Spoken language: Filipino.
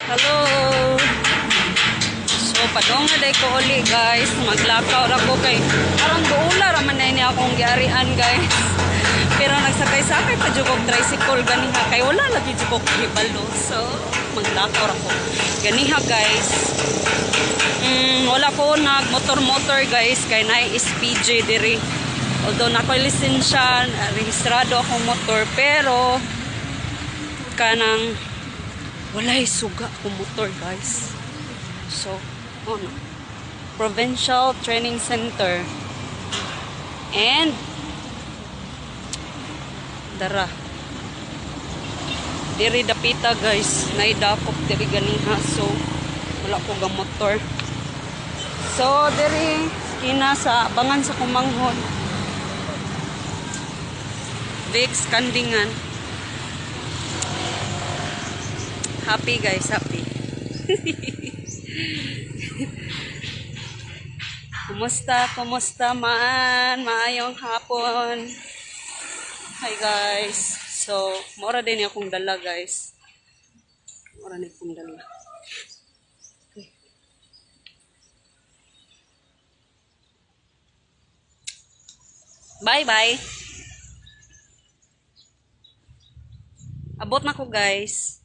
Hello. So padong na day ko uli guys. Maglakaw ra ko kay parang duula ra man na ini akong giarian guys. Pero nagsakay-sakay pa jud og tricycle ganiha kay wala lagi jud ko gibalo. So maglakaw ra ko. Ganiha guys. Wala ko nag-motor guys kay naay SPG diri. Although nakoy lisensya, rehistrado akong motor pero kanang walay suga akong motor guys. So, ano? Provincial Training Center. And dara. Diri dapita guys, naidakop diri ganiha. So, wala ko ga motor. So, diri kina sa abangan sa Kumanghon. Vicks Kandingan. Happy guys, happy. Kumusta man? Maayong hapon. Hi guys. So, mora din akong dala guys. Mora din akong dala. Okay. Bye-bye. Abot na ko guys.